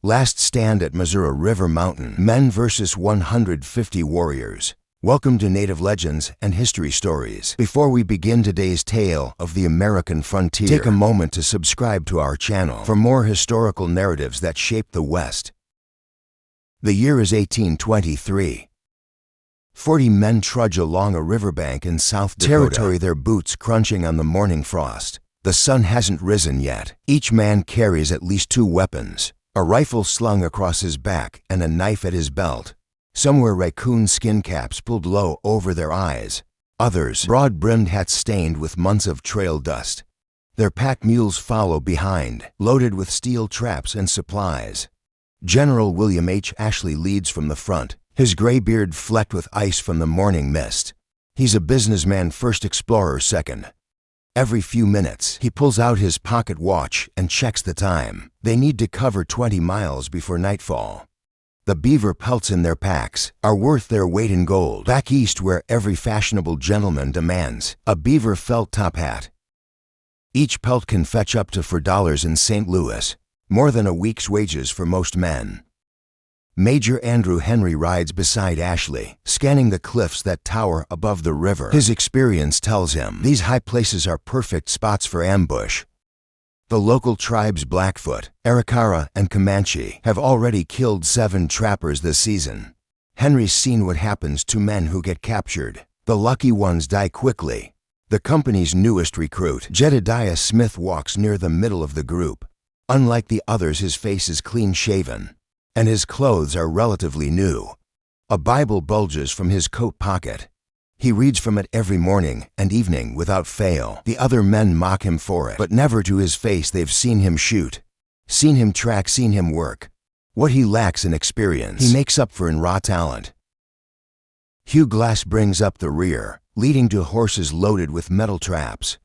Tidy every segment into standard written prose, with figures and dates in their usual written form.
Last stand at Missouri River Mountain. Men versus 150 warriors. Welcome to Native Legends and History Stories. Before we begin today's tale of the American frontier, take a moment to subscribe to our channel for more historical narratives that shaped the West. The year is 1823. 40 men trudge along a riverbank in South Dakota Territory, their boots crunching on the morning frost. The sun hasn't risen yet. Each man carries at least 2 weapons, a rifle slung across his back and a knife at his belt. Some wear raccoon skin caps pulled low over their eyes, others broad-brimmed hats stained with months of trail dust. Their pack mules follow behind, loaded with steel traps and supplies. General William H. Ashley leads from the front, his gray beard flecked with ice from the morning mist. He's a businessman first, explorer second. Every few minutes, he pulls out his pocket watch and checks the time. They need to cover 20 miles before nightfall. The beaver pelts in their packs are worth their weight in gold. Back east, where every fashionable gentleman demands a beaver felt top hat. Each pelt can fetch up to $4 in St. Louis, more than a week's wages for most men. Major Andrew Henry rides beside Ashley, scanning the cliffs that tower above the river. His experience tells him these high places are perfect spots for ambush. The local tribes Blackfoot, Arikara, and Comanche have already killed 7 trappers this season. Henry's seen what happens to men who get captured. The lucky ones die quickly. The company's newest recruit, Jedediah Smith, walks near the middle of the group. Unlike the others, his face is clean-shaven, and his clothes are relatively new. A Bible bulges from his coat pocket. He reads from it every morning and evening without fail. The other men mock him for it, but never to his face. They've seen him shoot, seen him track, seen him work. What he lacks in experience, he makes up for in raw talent. Hugh Glass brings up the rear, leading to horses loaded with metal traps.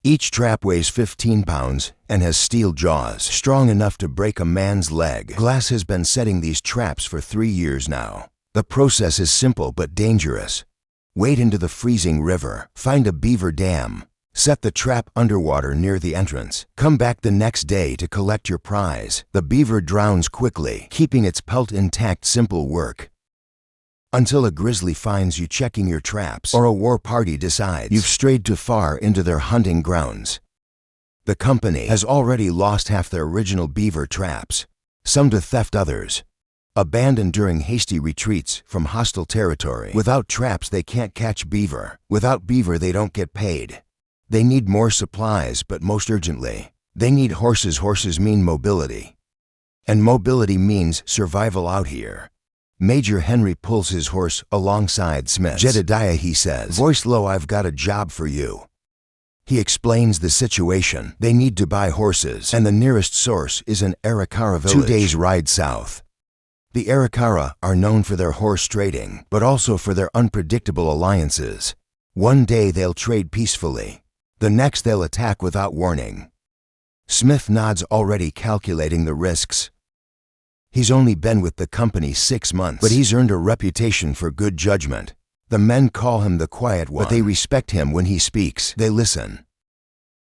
Each trap weighs 15 pounds and has steel jaws strong enough to break a man's leg. Glass has been setting these traps for 3 years now. The process is simple but dangerous. Wade into the freezing river, find a beaver dam, set the trap underwater near the entrance. Come back the next day to collect your prize. The beaver drowns quickly, keeping its pelt intact. Simple work. Until a grizzly finds you checking your traps, or a war party decides you've strayed too far into their hunting grounds. The company has already lost half their original beaver traps, some to theft, others abandoned during hasty retreats from hostile territory. Without traps, they can't catch beaver. Without beaver, they don't get paid. They need more supplies, but most urgently, they need horses. Horses mean mobility, and mobility means survival out here. Major Henry pulls his horse alongside Smith's. Jedediah, he says, voice low, I've got a job for you. He explains the situation. They need to buy horses, and the nearest source is an Arikara village 2 days' ride south. The Arikara are known for their horse trading, but also for their unpredictable alliances. One day they'll trade peacefully. The next they'll attack without warning. Smith nods, already calculating the risks. He's only been with the company 6 months, but he's earned a reputation for good judgment. The men call him the quiet one, but they respect him when he speaks. They listen.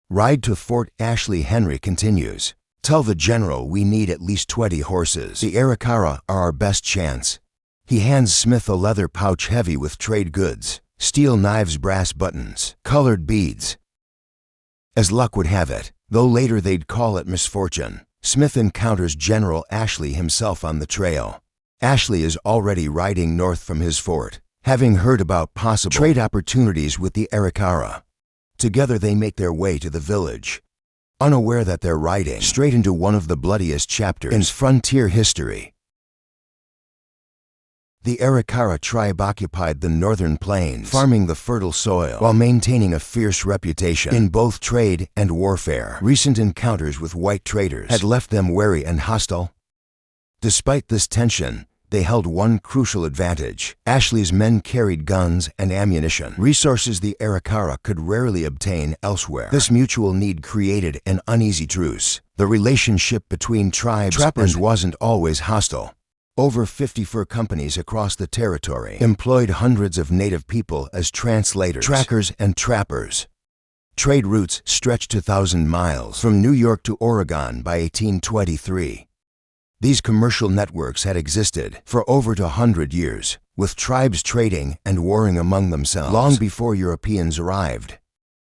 Ride to Fort Ashley. Henry continues. Tell the general we need at least 20 horses. The Arikara are our best chance. He hands Smith a leather pouch heavy with trade goods, steel knives, brass buttons, colored beads. As luck would have it, though later they'd call it misfortune, Smith encounters General Ashley himself on the trail. Ashley is already riding north from his fort, having heard about possible trade opportunities with the Arikara. Together they make their way to the village, unaware that they're riding straight into one of the bloodiest chapters in frontier history. The Arikara tribe occupied the northern plains, farming the fertile soil while maintaining a fierce reputation in both trade and warfare. Recent encounters with white traders had left them wary and hostile. Despite this tension, they held one crucial advantage. Ashley's men carried guns and ammunition, resources the Arikara could rarely obtain elsewhere. This mutual need created an uneasy truce. The relationship between trappers wasn't always hostile. Over 50 fur companies across the territory employed hundreds of native people as translators, trackers, and trappers. Trade routes stretched to 1,000 miles from New York to Oregon by 1823. These commercial networks had existed for over 100 years, with tribes trading and warring among themselves long before Europeans arrived.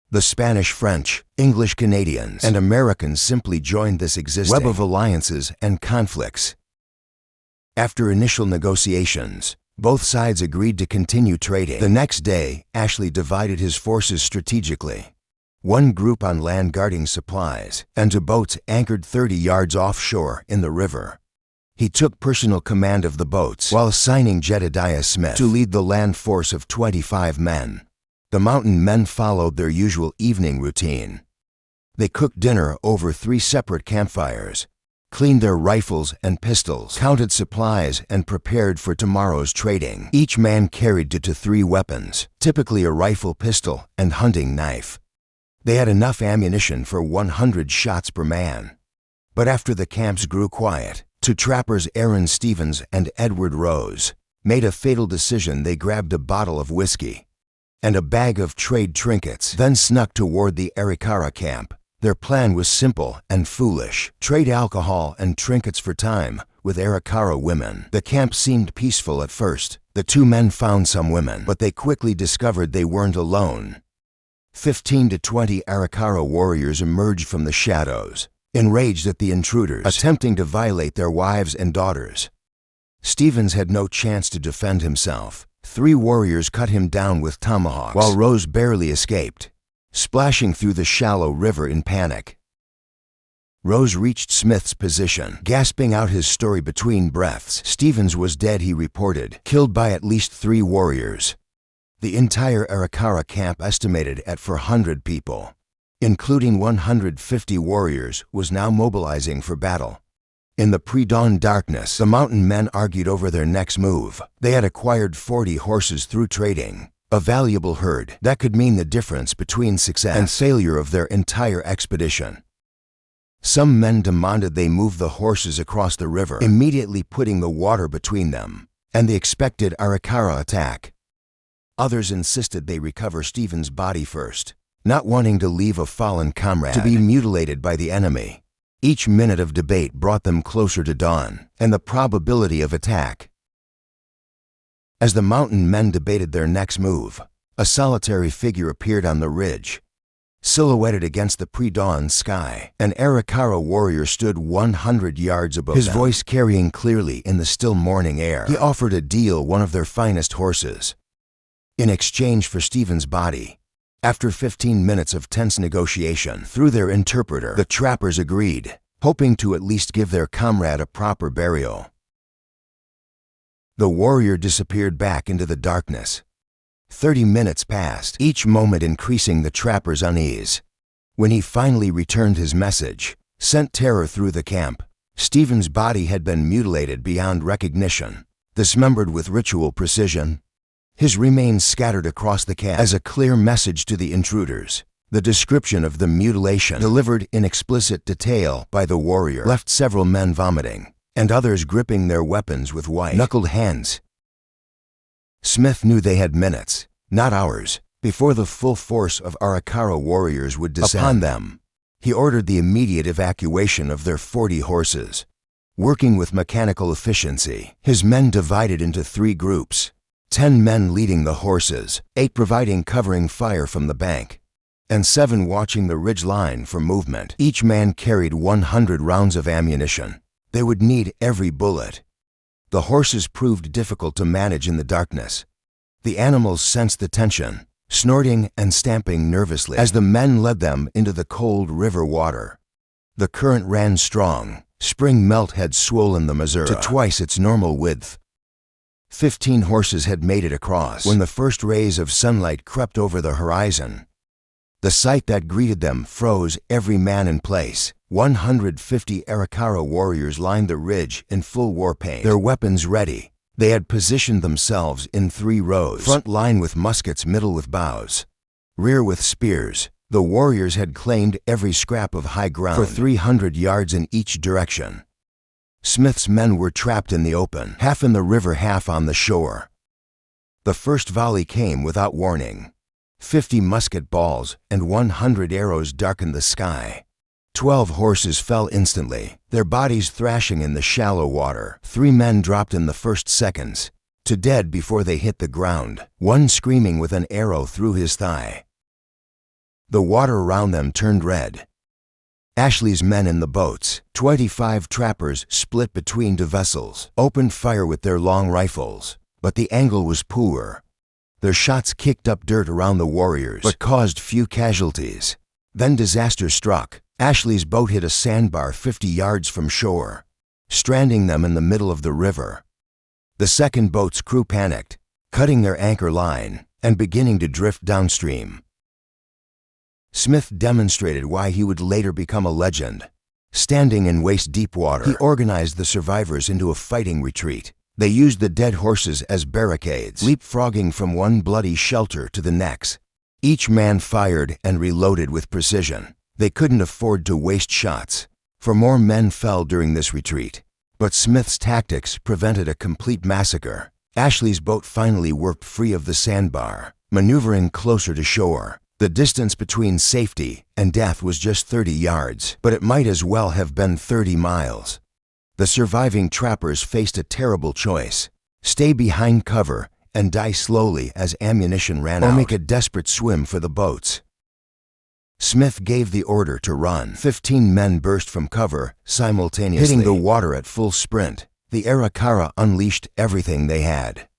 The Spanish, French, English, Canadians, and Americans simply joined this existing web of alliances and conflicts. After initial negotiations, both sides agreed to continue trading. The next day, Ashley divided his forces strategically. One group on land guarding supplies, and 2 boats anchored 30 yards offshore in the river. He took personal command of the boats while assigning Jedediah Smith to lead the land force of 25 men. The mountain men followed their usual evening routine. They cooked dinner over 3 separate campfires, cleaned their rifles and pistols, counted supplies, and prepared for tomorrow's trading. Each man carried 2 to 3 weapons, typically a rifle, pistol, and hunting knife. They had enough ammunition for 100 shots per man. But after the camps grew quiet, 2 trappers, Aaron Stevens and Edward Rose, made a fatal decision. They grabbed a bottle of whiskey and a bag of trade trinkets, then snuck toward the Arikara camp. Their plan was simple and foolish: trade alcohol and trinkets for time with Arikara women. The camp seemed peaceful at first. The 2 men found some women, but they quickly discovered they weren't alone. 15 to 20 Arikara warriors emerged from the shadows, enraged at the intruders, attempting to violate their wives and daughters. Stevens had no chance to defend himself. 3 warriors cut him down with tomahawks, while Rose barely escaped, splashing through the shallow river in panic. Rose reached Smith's position, gasping out his story between breaths. Stevens was dead, he reported, killed by at least 3 warriors. The entire Arikara camp, estimated at 400 people, including 150 warriors, was now mobilizing for battle. In the pre-dawn darkness, the mountain men argued over their next move. They had acquired 40 horses through trading, a valuable herd that could mean the difference between success and failure of their entire expedition. Some men demanded they move the horses across the river, immediately putting the water between them and the expected Arikara attack. Others insisted they recover Stevens' body first, not wanting to leave a fallen comrade to be mutilated by the enemy. Each minute of debate brought them closer to dawn and the probability of attack. As the mountain men debated their next move, a solitary figure appeared on the ridge. Silhouetted against the pre-dawn sky, an Arikara warrior stood 100 yards above them, his voice carrying clearly in the still morning air. He offered a deal: one of their finest horses, in exchange for Stevens' body. After 15 minutes of tense negotiation through their interpreter, the trappers agreed, hoping to at least give their comrade a proper burial. The warrior disappeared back into the darkness. 30 minutes passed, each moment increasing the trapper's unease. When he finally returned, his message sent terror through the camp. Stevens' body had been mutilated beyond recognition, dismembered with ritual precision. His remains scattered across the camp as a clear message to the intruders. The description of the mutilation, delivered in explicit detail by the warrior, left several men vomiting and others gripping their weapons with white-knuckled hands. Smith knew they had minutes, not hours, before the full force of Arikara warriors would descend upon them. He ordered the immediate evacuation of their 40 horses. Working with mechanical efficiency, his men divided into 3 groups. 10 men leading the horses, 8 providing covering fire from the bank, and 7 watching the ridge line for movement. Each man carried 100 rounds of ammunition. They would need every bullet. The horses proved difficult to manage in the darkness. The animals sensed the tension, snorting and stamping nervously as the men led them into the cold river water. The current ran strong. Spring melt had swollen the Missouri to twice its normal width. 15 horses had made it across when the first rays of sunlight crept over the horizon. The sight that greeted them froze every man in place. 150 Arikara warriors lined the ridge in full war paint, their weapons ready. They had positioned themselves in 3 rows, front line with muskets, middle with bows, rear with spears. The warriors had claimed every scrap of high ground for 300 yards in each direction. Smith's men were trapped in the open, half in the river, half on the shore. The first volley came without warning. 50 musket balls and 100 arrows darkened the sky. 12 horses fell instantly, their bodies thrashing in the shallow water. 3 men dropped in the first seconds, to dead before they hit the ground, one screaming with an arrow through his thigh. The water around them turned red. Ashley's men in the boats, 25 trappers split between two vessels, opened fire with their long rifles, but the angle was poor. Their shots kicked up dirt around the warriors, but caused few casualties. Then disaster struck. Ashley's boat hit a sandbar 50 yards from shore, stranding them in the middle of the river. The second boat's crew panicked, cutting their anchor line and beginning to drift downstream. Smith demonstrated why he would later become a legend. Standing in waist-deep water, he organized the survivors into a fighting retreat. They used the dead horses as barricades, leapfrogging from one bloody shelter to the next. Each man fired and reloaded with precision. They couldn't afford to waste shots, for more men fell during this retreat. But Smith's tactics prevented a complete massacre. Ashley's boat finally worked free of the sandbar, maneuvering closer to shore. The distance between safety and death was just 30 yards, but it might as well have been 30 miles. The surviving trappers faced a terrible choice: stay behind cover and die slowly as ammunition ran out, or make a desperate swim for the boats. Smith gave the order to run. 15 men burst from cover simultaneously, hitting the water at full sprint. The Arikara unleashed everything they had.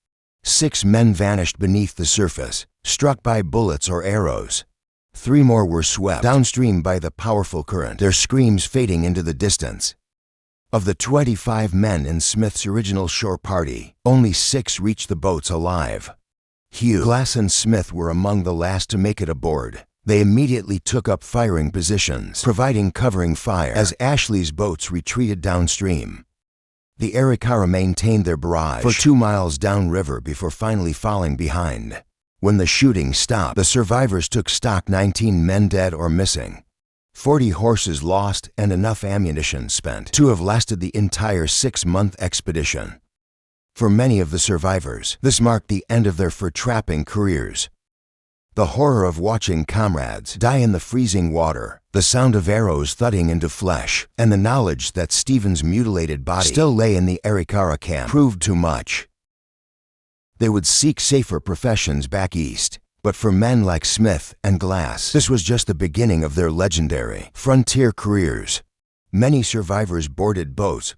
6 men vanished beneath the surface, struck by bullets or arrows. 3 more were swept downstream by the powerful current, their screams fading into the distance. Of the 25 men in Smith's original shore party, only 6 reached the boats alive. Hugh, Glass, and Smith were among the last to make it aboard. They immediately took up firing positions, providing covering fire as Ashley's boats retreated downstream. The Arikara maintained their barrage for 2 miles downriver before finally falling behind. When the shooting stopped, the survivors took stock: 19 men dead or missing, 40 horses lost, and enough ammunition spent to have lasted the entire 6-month expedition. For many of the survivors, this marked the end of their fur-trapping careers. The horror of watching comrades die in the freezing water, the sound of arrows thudding into flesh, and the knowledge that Stephen's mutilated body still lay in the Arikara camp proved too much. They would seek safer professions back east, but for men like Smith and Glass, this was just the beginning of their legendary frontier careers. Many survivors boarded boats